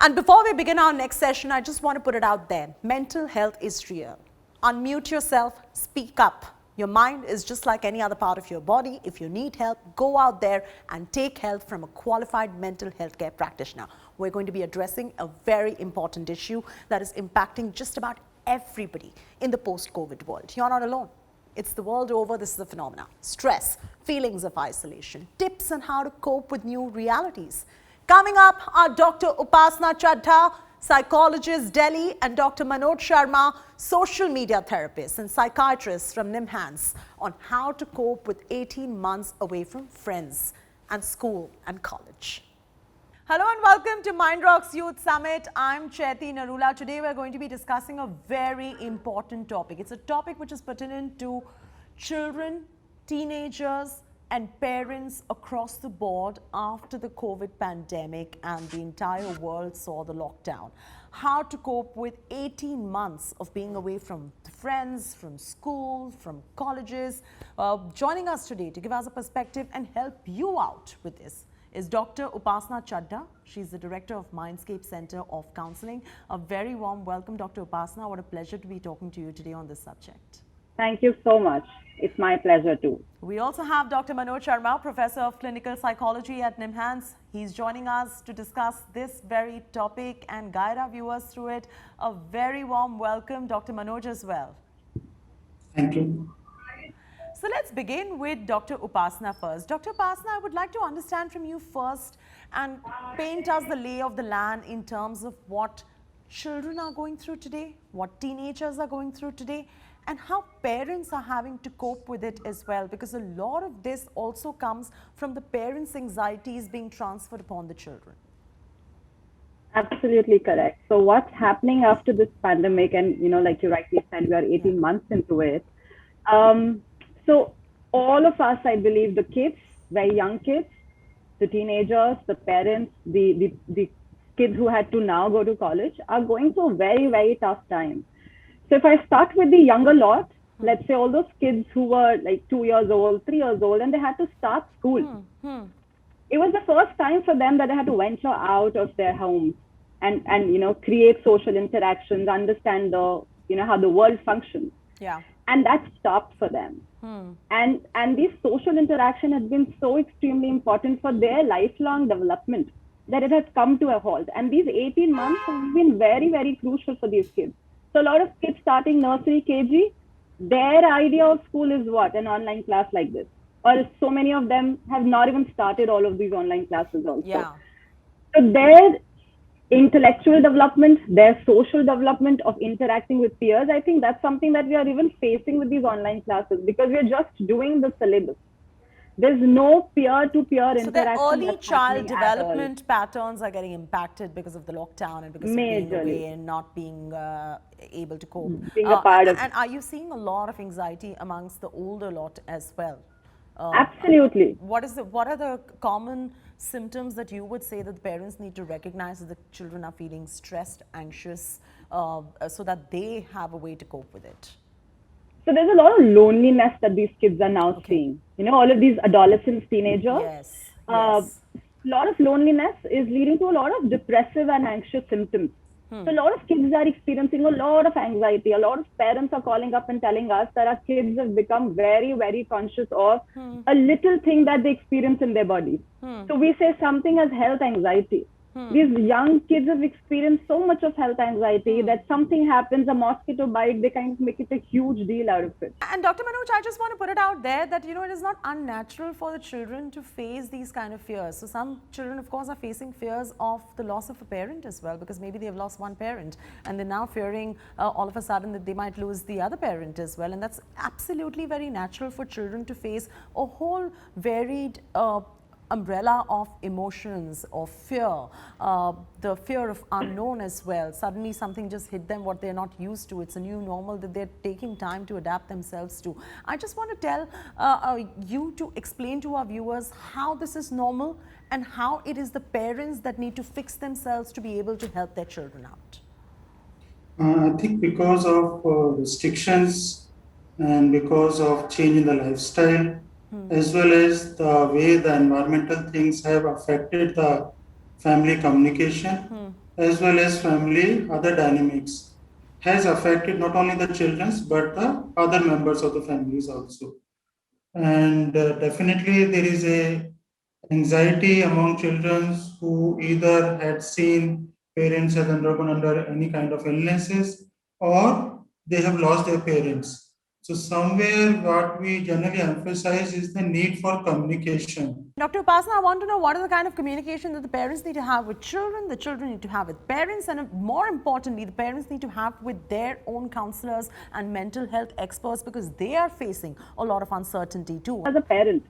And before we begin our next session, I just want to put it out there. Mental health is real. Unmute yourself, speak up. Your mind is just like any other part of your body. If you need help, go out there and take help from a qualified mental health care practitioner. We're going to be addressing a very important issue that is impacting just about everybody in the post-COVID world. You're not alone. It's the world over, this is a phenomenon. Stress, feelings of isolation, tips on how to cope with new realities. Coming up are Dr. Upasana Chadha, psychologist, Delhi, and Dr. Manoj Sharma, social media therapist and psychiatrist from NIMHANS, on how to cope with 18 months away from friends and school and college. Hello and welcome to Mindrocks Youth Summit. I'm Chaiti Narula. Today we're going to be discussing a very important topic. It's a topic which is pertinent to children, teenagers, and parents across the board after the COVID pandemic and the entire world saw the lockdown. How to cope with 18 months of being away from friends, from school, from colleges. Joining us today to give us a perspective and help you out with this is Dr. Upasana Chadha. She's the director of Mindscape Center of Counseling. A very warm welcome, Dr. Upasana. What a pleasure to be talking to you today on this subject. Thank you so much. It's my pleasure too. We also have Dr. Manoj Sharma, Professor of Clinical Psychology at NIMHANS. He's joining us to discuss this very topic and guide our viewers through it. A very warm welcome, Dr. Manoj, as well. Thank you. So let's begin with Dr. Upasana first. Dr. Upasana, I would like to understand from you first and paint us the lay of the land in terms of what children are going through today, what teenagers are going through today, and how parents are having to cope with it as well, because a lot of this also comes from the parents' anxieties being transferred upon the children. Absolutely correct. So what's happening after this pandemic, and like you rightly said, we are 18 months into it. So all of us, I believe, the kids, very young kids, the teenagers, the parents, the kids who had to now go to college are going through a very, very tough time. So if I start with the younger lot, let's say all those kids who were like 2 years old, 3 years old, and they had to start school. It was the first time for them that they had to venture out of their homes and create social interactions, understand how the world functions. Yeah. And that stopped for them. And this social interaction has been so extremely important for their lifelong development that it has come to a halt. And these 18 months have been very, very crucial for these kids. So a lot of kids starting nursery, KG, their idea of school is what? An online class like this. Or so many of them have not even started all of these online classes also. Yeah. So their intellectual development, their social development of interacting with peers, I think that's something that we are even facing with these online classes, because we are just doing the syllabus. There's no peer-to-peer interaction. So the early child development patterns are getting impacted because of the lockdown and because of being away and not being able to cope. Being a part of. And are you seeing a lot of anxiety amongst the older lot as well? Absolutely. What are the common symptoms that you would say that the parents need to recognize that the children are feeling stressed, anxious, so that they have a way to cope with it? So there's a lot of loneliness that these kids are now seeing. All of these adolescents, teenagers. Yes. A lot of loneliness is leading to a lot of depressive and anxious symptoms. So a lot of kids are experiencing a lot of anxiety. A lot of parents are calling up and telling us that our kids have become very, very conscious of a little thing that they experience in their bodies. So we say something as health anxiety. These young kids have experienced so much of health anxiety that something happens, a mosquito bite, they kind of make it a huge deal out of it. And Dr. Manoj, I just want to put it out there that, it is not unnatural for the children to face these kind of fears. So some children, of course, are facing fears of the loss of a parent as well, because maybe they've lost one parent and they're now fearing all of a sudden that they might lose the other parent as well. And that's absolutely very natural for children to face a whole varied umbrella of emotions, of fear, the fear of unknown as well. Suddenly something just hit them what they're not used to. It's a new normal that they're taking time to adapt themselves to. I just want to tell you to explain to our viewers how this is normal and how it is the parents that need to fix themselves to be able to help their children out. I think because of restrictions and because of change in the lifestyle, as well as the way the environmental things have affected the family communication, as well as family other dynamics has affected not only the children's but the other members of the families also. And definitely there is a anxiety among children who either had seen parents has undergone under any kind of illnesses or they have lost their parents. So somewhere what we generally emphasize is the need for communication. Dr. Upasana, I want to know what is the kind of communication that the parents need to have with children, the children need to have with parents, and more importantly, the parents need to have with their own counselors and mental health experts because they are facing a lot of uncertainty too. As a parent,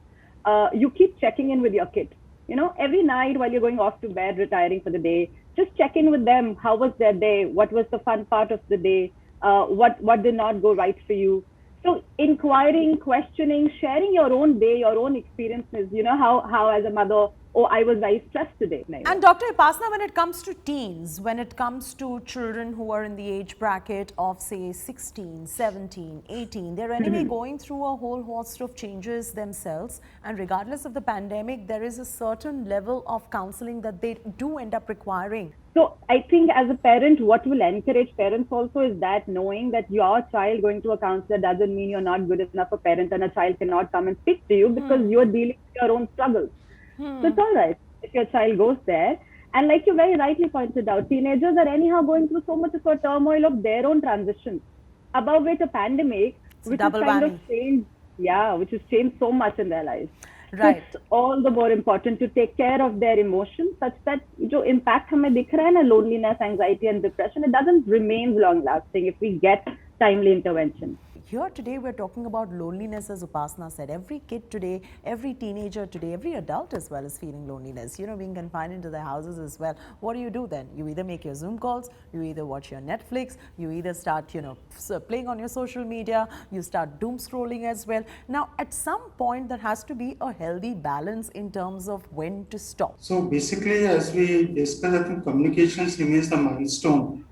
you keep checking in with your kid. You know, every night while you're going off to bed, retiring for the day, just check in with them. How was their day? What was the fun part of the day? What did not go right for you? So inquiring, questioning, sharing your own day, your own experiences. You know how as a mother, oh, I was very stressed today. And Dr. Upasana, when it comes to teens, when it comes to children who are in the age bracket of say 16, 17, 18, they're anyway going through a whole host of changes themselves. And regardless of the pandemic, there is a certain level of counseling that they do end up requiring. So I think as a parent, what will encourage parents also is that knowing that your child going to a counselor doesn't mean you're not good enough a parent and a child cannot come and speak to you because you're dealing with your own struggles. So it's all right if your child goes there. And like you very rightly pointed out, teenagers are anyhow going through so much of a turmoil of their own transitions. Above which a pandemic, which has kind of changed, which has changed so much in their lives. Right. So it's all the more important to take care of their emotions such that जो impact हमें दिख रहा है ना, loneliness, anxiety and depression, it doesn't remain long lasting if we get timely intervention. Here today we're talking about loneliness, as Upasana said. Every kid today, every teenager today, every adult as well is feeling loneliness, you know, being confined into their houses as well. What do you do then? You either make your Zoom calls, you either watch your Netflix, you either start, you know, playing on your social media, you start doom scrolling as well. Now, at some point, there has to be a healthy balance in terms of when to stop. So basically, as we discussed, I think communications remains the milestone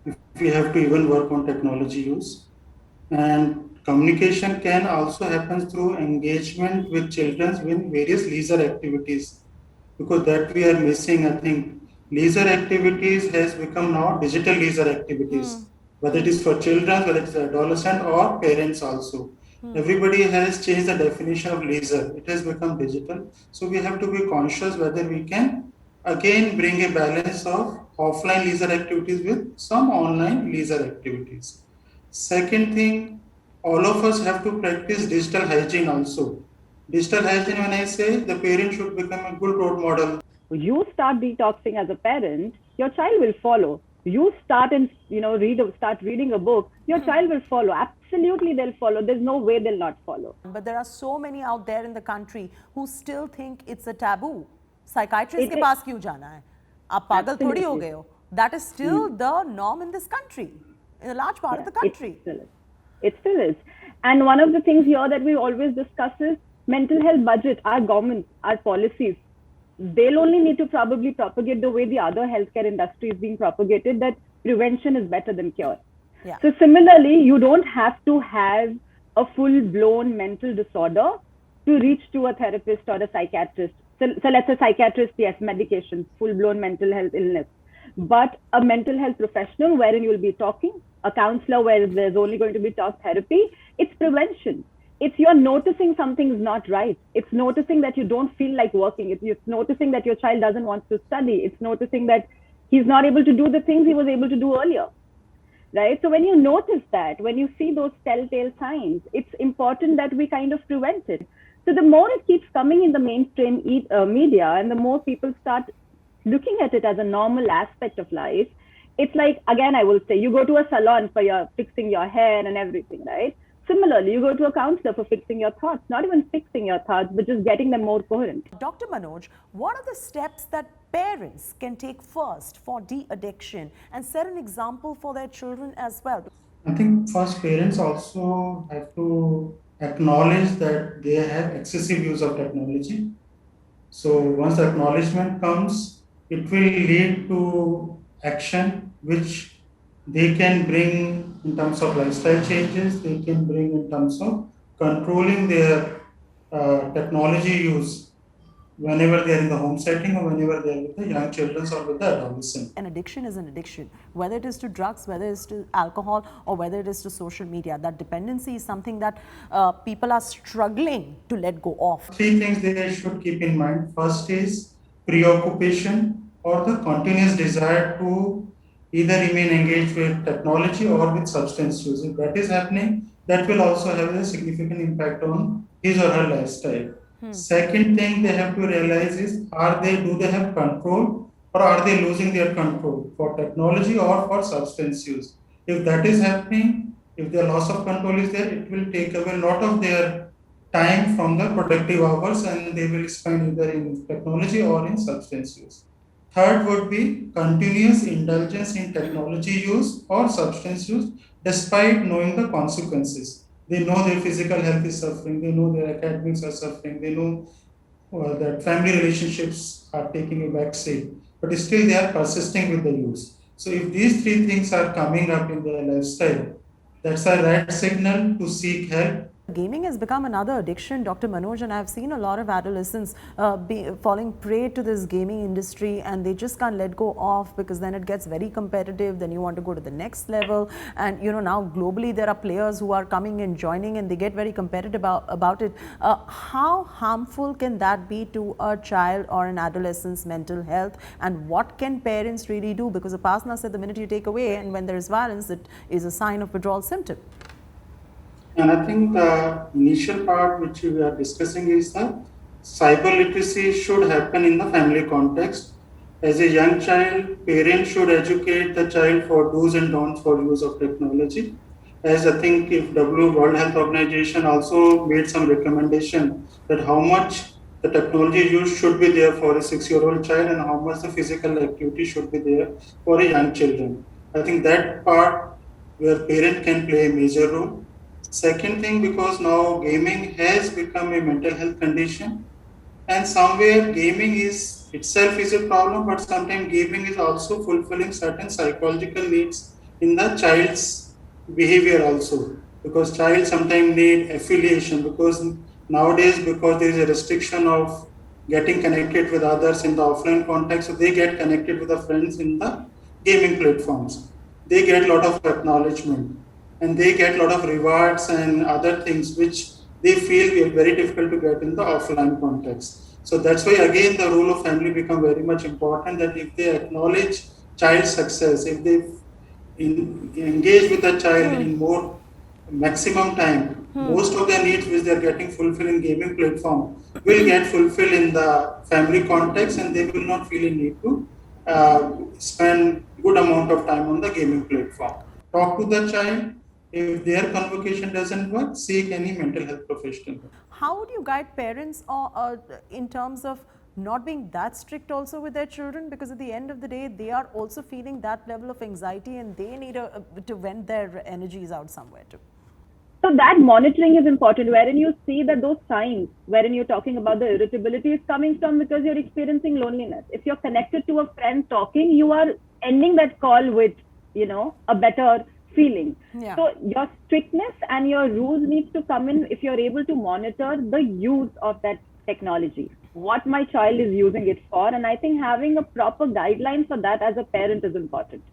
if we have to even work on technology use. And communication can also happen through engagement with children with various leisure activities, because that we are missing. I think leisure activities has become now digital leisure activities, whether it is for children, whether it is adolescent or parents also. Everybody has changed the definition of leisure. It has become digital. So we have to be conscious whether we can again bring a balance of offline leisure activities with some online leisure activities. Second thing, all of us have to practice digital hygiene also. Digital hygiene, when I say, the parent should become a good role model. You start detoxing as a parent, your child will follow. You start and start reading a book, your child will follow. Absolutely, they'll follow. There's no way they'll not follow. But there are so many out there in the country who still think it's a taboo. Psychiatrist के पास क्यों जाना है? आप पागल थोड़ी हो गए हो. That is still the norm in this country, in a large part of the country. It still is. And one of the things here that we always discuss is mental health budget, our government, our policies. They'll only need to probably propagate the way the other healthcare industry is being propagated, that prevention is better than cure. Yeah. So similarly, you don't have to have a full-blown mental disorder to reach to a therapist or a psychiatrist. So let's say psychiatrist, yes, medications, full-blown mental health illness. But a mental health professional wherein you'll be talking, a counselor where there's only going to be talk therapy, it's prevention. It's you're noticing something's not right. It's noticing that you don't feel like working. It's noticing that your child doesn't want to study. It's noticing that he's not able to do the things he was able to do earlier. Right? So when you notice that, when you see those telltale signs, it's important that we kind of prevent it. So the more it keeps coming in the mainstream media and the more people start looking at it as a normal aspect of life, it's like, again, I will say, you go to a salon for your fixing your hair and everything, right? Similarly, you go to a counselor for fixing your thoughts, not even fixing your thoughts, but just getting them more coherent. Dr. Manoj, what are the steps that parents can take first for de-addiction and set an example for their children as well? I think first parents also have to acknowledge that they have excessive use of technology. So once the acknowledgement comes, it will lead to action which they can bring in terms of lifestyle changes, they can bring in terms of controlling their technology use. whenever they are in the home setting or whenever they are with the young children or with the adolescent. An addiction is an addiction, whether it is to drugs, whether it is to alcohol, or whether it is to social media. That dependency is something that people are struggling to let go of. Three things they should keep in mind. First is preoccupation or the continuous desire to either remain engaged with technology or with substance use. If that is happening, that will also have a significant impact on his or her lifestyle. Second thing they have to realize is do they have control or are they losing their control for technology or for substance use? If that is happening, if the loss of control is there, it will take away a lot of their time from the productive hours and they will spend either in technology or in substance use. Third would be continuous indulgence in technology use or substance use despite knowing the consequences. They know their physical health is suffering, they know their academics are suffering, they know that family relationships are taking a back seat, but still they are persisting with the use. So if these three things are coming up in their lifestyle, that's a red signal to seek help. Gaming has become another addiction, Dr. Manoj, and I've seen a lot of adolescents falling prey to this gaming industry, and they just can't let go off because then it gets very competitive. Then you want to go to the next level, and now globally there are players who are coming and joining, and they get very competitive about it. How harmful can that be to a child or an adolescent's mental health, and what can parents really do? Because Upasana said the minute you take away, and when there is violence, it is a sign of withdrawal symptom. And I think the initial part which we are discussing is that cyber literacy should happen in the family context. As a young child, parents should educate the child for do's and don'ts for use of technology. As I think if World Health Organization also made some recommendation that how much the technology use should be there for a 6-year-old child and how much the physical activity should be there for a young children. I think that part where parent can play a major role. Second thing, because now gaming has become a mental health condition, and somewhere gaming is itself is a problem, but sometimes gaming is also fulfilling certain psychological needs in the child's behavior also. Because child sometimes need affiliation because nowadays because there is a restriction of getting connected with others in the offline context, so they get connected with the friends in the gaming platforms. They get a lot of acknowledgement and they get a lot of rewards and other things which they feel very difficult to get in the offline context. So that's why again the role of family become very much important, that if they acknowledge child success, if they engage with the child in more maximum time, most of their needs which they are getting fulfilled in gaming platform will get fulfilled in the family context, and they will not feel a need to spend good amount of time on the gaming platform. Talk to the child. If their convocation doesn't work, seek any mental health professional. How would you guide parents in terms of not being that strict also with their children? Because at the end of the day, they are also feeling that level of anxiety and they need to vent their energies out somewhere too. So that monitoring is important, wherein you see that those signs, wherein you're talking about the irritability is coming from because you're experiencing loneliness. If you're connected to a friend talking, you are ending that call with, a better feeling. Yeah. So your strictness and your rules needs to come in if you're able to monitor the use of that technology, what my child is using it for. And I think having a proper guideline for that as a parent is important.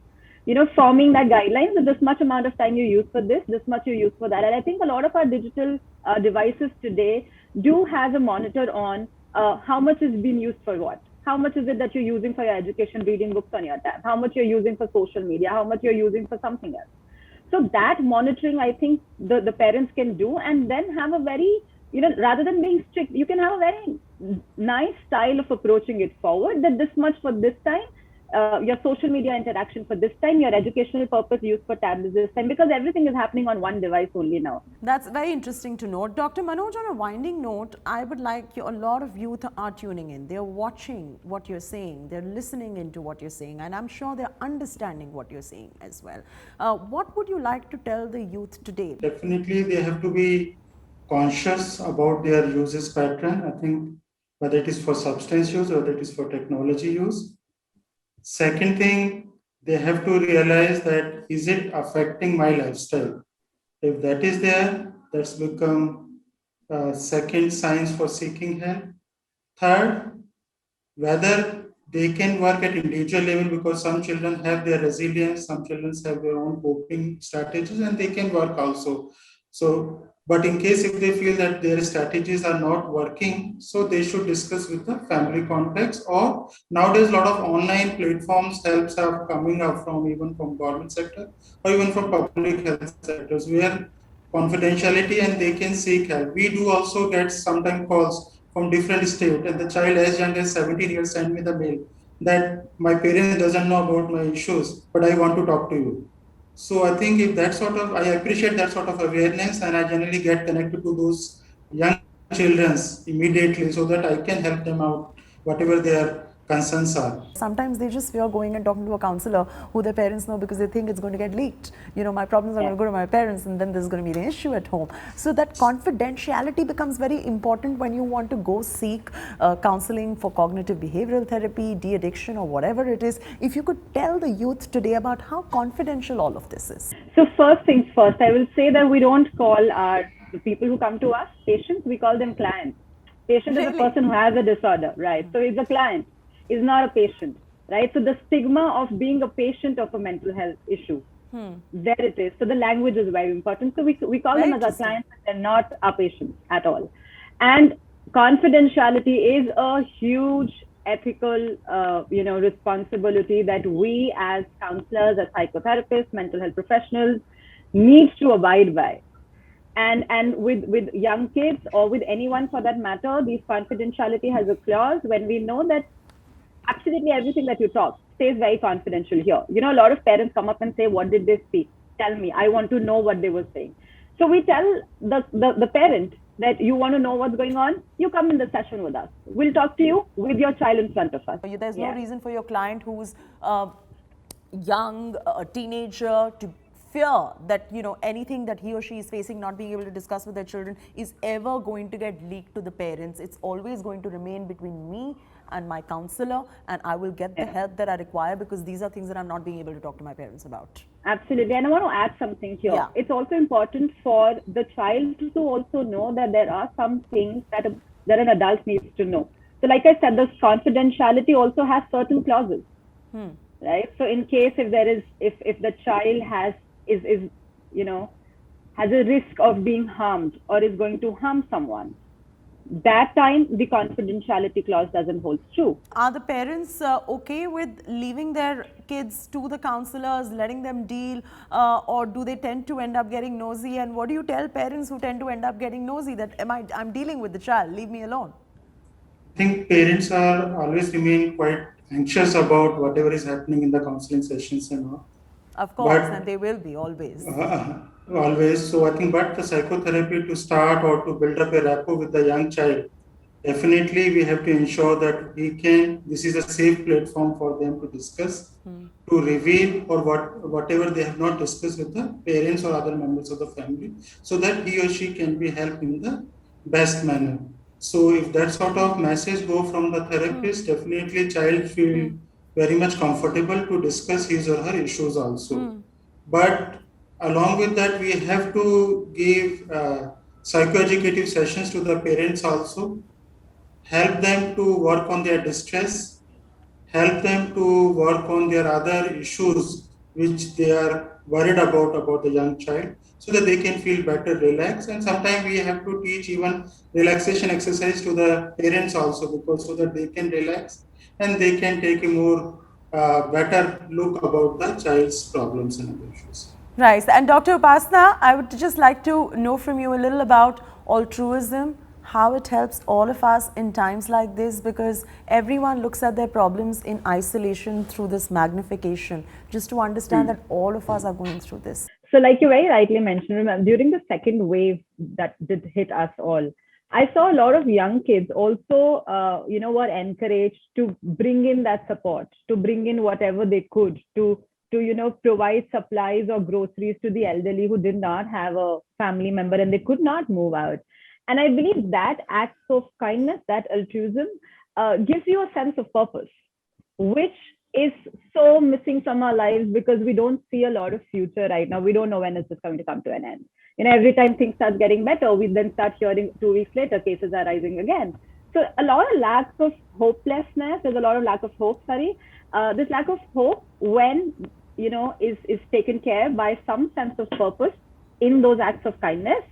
Forming that guidelines, that this much amount of time you use for this much you use for that. And I think a lot of our digital devices today do have a monitor on how much is being used for what. How much is it that you're using for your education, reading books on your tab? How much you're using for social media? How much you're using for something else? So that monitoring, I think the parents can do, and then have a very, rather than being strict, you can have a very nice style of approaching it forward, that this much for this time, your social media interaction for this time, your educational purpose used for tabs this time, because everything is happening on one device only now. That's very interesting to note. Dr. Manoj, on a winding note, I would like a lot of youth are tuning in. They're watching what you're saying. They're listening into what you're saying. And I'm sure they're understanding what you're saying as well. What would you like to tell the youth today? Definitely, they have to be conscious about their uses pattern. I think whether it is for substance use or whether it is for technology use. Second thing, they have to realize that is it affecting my lifestyle? If that is there, that's become second signs for seeking help. Third, whether they can work at individual level, because some children have their resilience, some children have their own coping strategies, and they can work also. So, but in case if they feel that their strategies are not working, so they should discuss with the family context. Or nowadays, a lot of online platforms helps are coming up from even from government sector or even from public health sectors, where confidentiality and they can seek help. We do also get sometimes calls from different state, and the child as young as 17 years send me the mail that my parents doesn't know about my issues, but I want to talk to you. So I think if that sort of, I appreciate that sort of awareness, and I generally get connected to those young childrens immediately so that I can help them out, whatever their concerns are. Sometimes they just fear going and talking to a counselor who their parents know because they think it's going to get leaked. You know, my problems are going to go to my parents and then there's going to be an issue at home. So that confidentiality becomes very important when you want to go seek counseling for cognitive behavioral therapy, de-addiction or whatever it is. If you could tell the youth today about how confidential all of this is. So first things first, I will say that we don't call the people who come to us patients, we call them clients. Patient is a person who has a disorder, right? So it's a client, is not a patient, right? So the stigma of being a patient of a mental health issue, there it is. So the language is very important. So we call them as our clients and not our patients at all. And confidentiality is a huge ethical, responsibility that we as counselors, as psychotherapists, mental health professionals need to abide by. And with young kids or with anyone for that matter, this confidentiality has a clause when we know that absolutely everything that you talk stays very confidential here. You know, a lot of parents come up and say, what did they speak? Tell me, I want to know what they were saying. So we tell the parent that you want to know what's going on, you come in the session with us. We'll talk to you with your child in front of us. There's no reason for your client who's young, a teenager, to fear that, you know, anything that he or she is facing, not being able to discuss with their children, is ever going to get leaked to the parents. It's always going to remain between me and my counselor, and I will get the help that I require, because these are things that I'm not being able to talk to my parents about. Absolutely. And I want to add something here. It's also important for the child to also know that there are some things that an adult needs to know. So like I said, this confidentiality also has certain clauses, right? So in case if the child has a risk of being harmed or is going to harm someone, that time the confidentiality clause doesn't hold true. Are the parents okay with leaving their kids to the counselors, letting them deal, or do they tend to end up getting nosy? And what do you tell parents who tend to end up getting nosy, that I'm dealing with the child, leave me alone? I think parents are always remain quite anxious about whatever is happening in the counseling sessions and all. Of course, and they will be always. Always. So I think, but the psychotherapy to start or to build up a rapport with the young child, definitely we have to ensure that this is a safe platform for them to discuss, to reveal or whatever they have not discussed with the parents or other members of the family, so that he or she can be helped in the best manner. So if that sort of message go from the therapist, definitely child feel very much comfortable to discuss his or her issues also. But along with that, we have to give psychoeducative sessions to the parents also, help them to work on their distress, help them to work on their other issues which they are worried about the young child, so that they can feel better, relax. And sometimes we have to teach even relaxation exercise to the parents also, because so that they can relax and they can take a more better look about the child's problems and other issues. Right. And Dr. Upasana, I would just like to know from you a little about altruism, how it helps all of us in times like this, because everyone looks at their problems in isolation through this magnification, just to understand that all of us are going through this. So like you very rightly mentioned, remember, during the second wave that did hit us all, I saw a lot of young kids also, were encouraged to bring in that support, to bring in whatever they could to provide supplies or groceries to the elderly who did not have a family member and they could not move out. And I believe that act of kindness, that altruism, gives you a sense of purpose, which is so missing from our lives because we don't see a lot of future right now. We don't know when is this going to come to an end. Every time things start getting better, we then start hearing 2 weeks later cases are rising again. So a lot of lack of hopelessness. There's a lot of lack of hope. Sorry, this lack of hope when is taken care by some sense of purpose in those acts of kindness.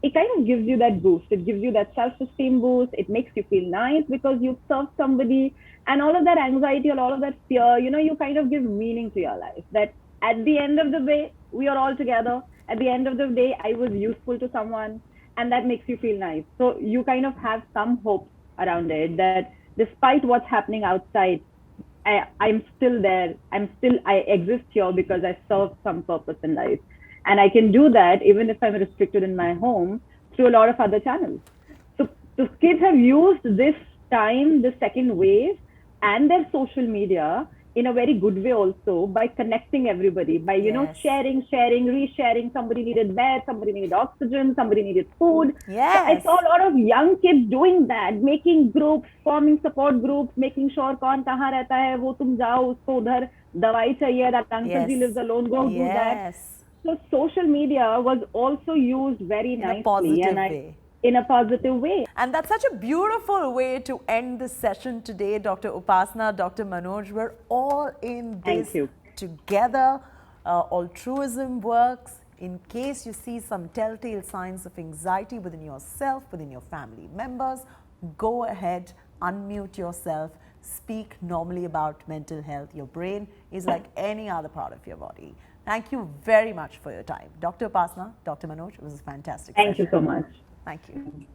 It kind of gives you that boost. It gives you that self-esteem boost. It makes you feel nice because you've served somebody, and all of that anxiety or all of that fear, you kind of give meaning to your life. That at the end of the day, we are all together. At the end of the day, I was useful to someone, and that makes you feel nice. So you kind of have some hope around it that despite what's happening outside, I'm still there. I exist here because I serve some purpose in life. And I can do that even if I'm restricted in my home through a lot of other channels. So the kids have used this time, the second wave, and their social media in a very good way also by connecting everybody, by, Yes. sharing, resharing. Somebody needed bed, somebody needed oxygen, somebody needed food. Yes. So I saw a lot of young kids doing that, making groups, forming support groups, making sure कौन कहाँ रहता है, वो तुम जाओ, उसको उधर दवाई चाहिए, that uncle Yes. lives alone, go do that. Yes. So social media was also used very In nicely a positive way. in a positive way. And that's such a beautiful way to end this session today, Dr. Upasana, Dr. Manoj. We're all in Thank this you. together. Altruism works. In case you see some telltale signs of anxiety within yourself, within your family members, go ahead, unmute yourself, speak normally about mental health. Your brain is like any other part of your body. Thank you very much for your time. Dr. Upasana, Dr. Manoj, it was a fantastic Thank you session. so much. Thank you.